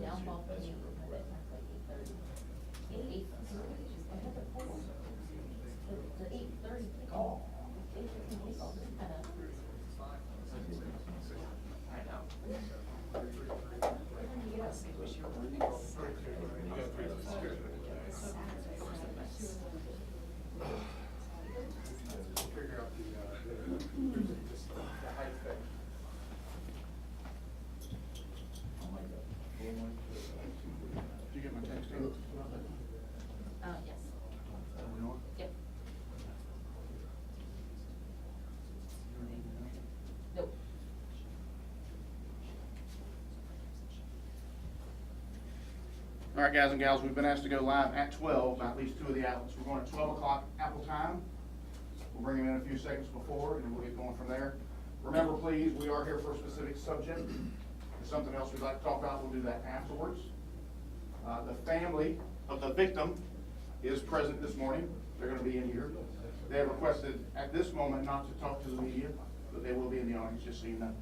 downfall for me is that it's like 8:30. 8:30. The 8:30 kickoff. 8:15 kickoff is kind of. I know. Figure out the height thing. Did you get my text? Yes. Yep. Nope. All right, guys and gals, we've been asked to go live at 12 by at least 2 of the outlets. We're going at 12 o'clock Apple time. We'll bring them in a few seconds before, and then we'll get going from there. Remember, please, we are here for a specific subject. If there's something else we'd like to talk about, we'll do that afterwards. The family of the victim is present this morning. They're going to be in here. They have requested at this moment not to talk to the media, but they will be in the audience, just so you know.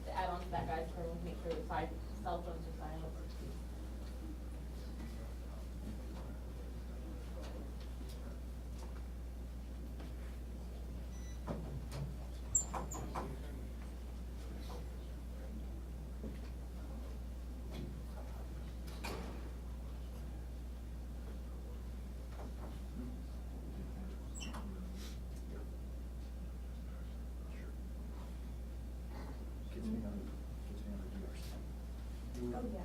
To add on to that, guys, for make sure the cell phones are silent. Oh, yeah.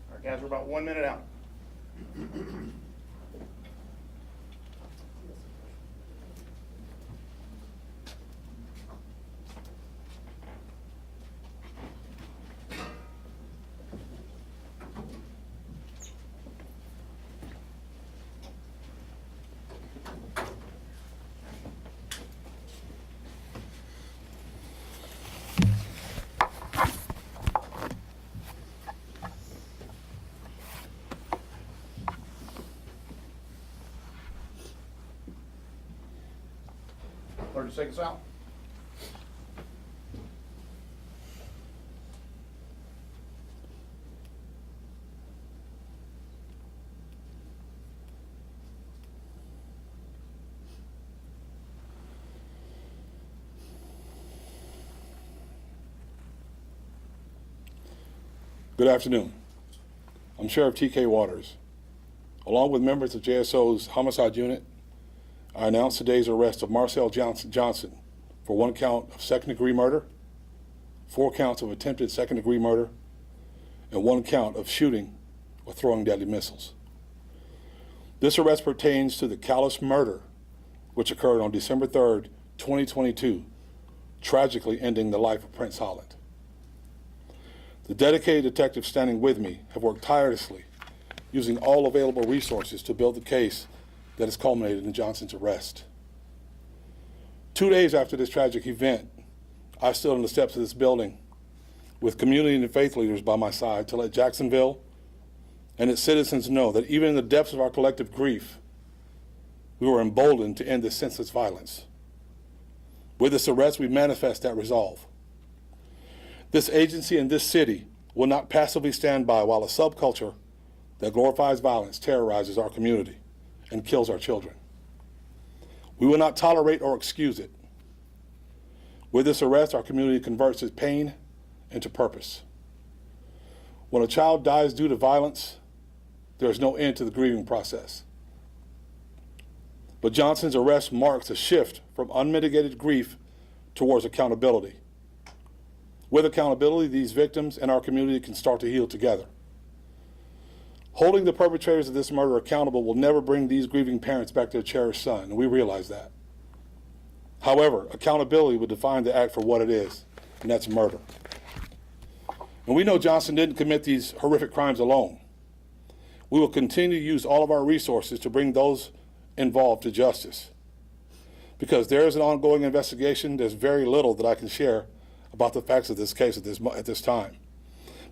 All right, guys, we're about 1 minute out. To take us out. Good afternoon. I'm Sheriff T.K. Waters. Along with members of JSO's Homicide Unit, I announce today's arrest of Marcel Johnson for 1 count of second-degree murder, 4 counts of attempted second-degree murder, and 1 count of shooting or throwing deadly missiles. This arrest pertains to the callous murder which occurred on December 3rd, 2022, tragically ending the life of Prince Holland. The dedicated detectives standing with me have worked tirelessly, using all available resources to build the case that has culminated in Johnson's arrest. 2 days after this tragic event, I stood on the steps of this building with community and faith leaders by my side to let Jacksonville and its citizens know that even in the depths of our collective grief, we were emboldened to end this senseless violence. With this arrest, we manifest that resolve. This agency and this city will not passively stand by while a subculture that glorifies violence terrorizes our community and kills our children. We will not tolerate or excuse it. With this arrest, our community converts its pain into purpose. When a child dies due to violence, there is no end to the grieving process. But Johnson's arrest marks a shift from unmitigated grief towards accountability. With accountability, these victims and our community can start to heal together. Holding the perpetrators of this murder accountable will never bring these grieving parents back to their cherished son, and we realize that. However, accountability would define the act for what it is, and that's murder. And we know Johnson didn't commit these horrific crimes alone. We will continue to use all of our resources to bring those involved to justice. Because there is an ongoing investigation, there's very little that I can share about the facts of this case at this time.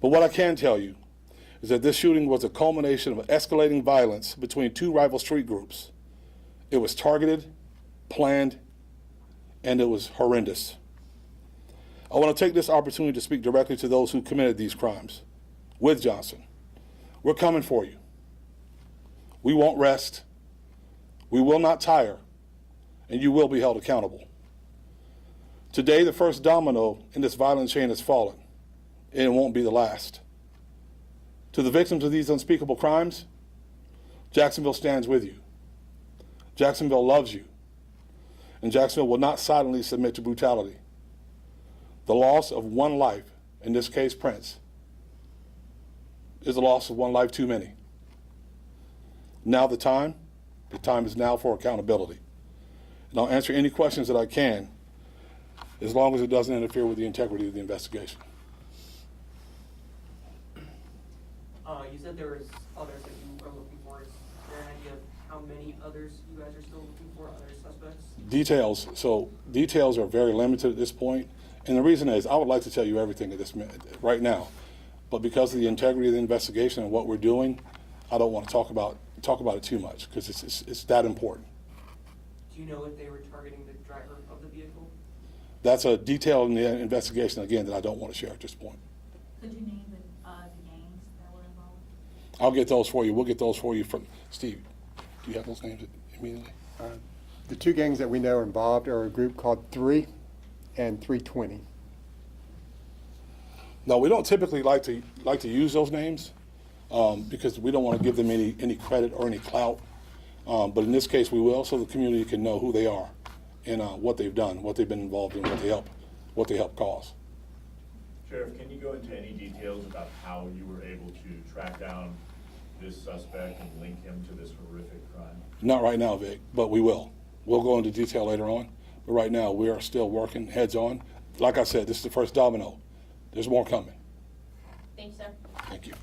But what I can tell you is that this shooting was a culmination of escalating violence between two rival street groups. It was targeted, planned, and it was horrendous. I want to take this opportunity to speak directly to those who committed these crimes with Johnson. We're coming for you. We won't rest. We will not tire, and you will be held accountable. Today, the first domino in this violent chain has fallen, and it won't be the last. To the victims of these unspeakable crimes, Jacksonville stands with you. Jacksonville loves you, and Jacksonville will not silently submit to brutality. The loss of one life, in this case Prince, is the loss of one life too many. Now the time is now for accountability. And I'll answer any questions that I can, as long as it doesn't interfere with the integrity of the investigation. You said there was others that you are looking for. Is there an idea of how many others you guys are still looking for, other suspects? Details are very limited at this point. And the reason is, I would like to tell you everything at this minute, right now. But because of the integrity of the investigation and what we're doing, I don't want to talk about it too much, because it's that important. Do you know if they were targeting the driver of the vehicle? That's a detail in the investigation, again, that I don't want to share at this point. Could you name the gangs that were involved? I'll get those for you. We'll get those for you from Steve. Do you have those names immediately? The two gangs that we know are involved are a group called 3 and 320. No, we don't typically like to use those names because we don't want to give them any credit or any clout. But in this case, we will, so the community can know who they are and what they've done, what they've been involved in, what they help cause. Sheriff, can you go into any details about how you were able to track down this suspect and link him to this horrific crime? Not right now, Vic, but we will. We'll go into detail later on. But right now, we are still working heads on. Like I said, this is the first domino. There's more coming. Thank you, sir. Thank you.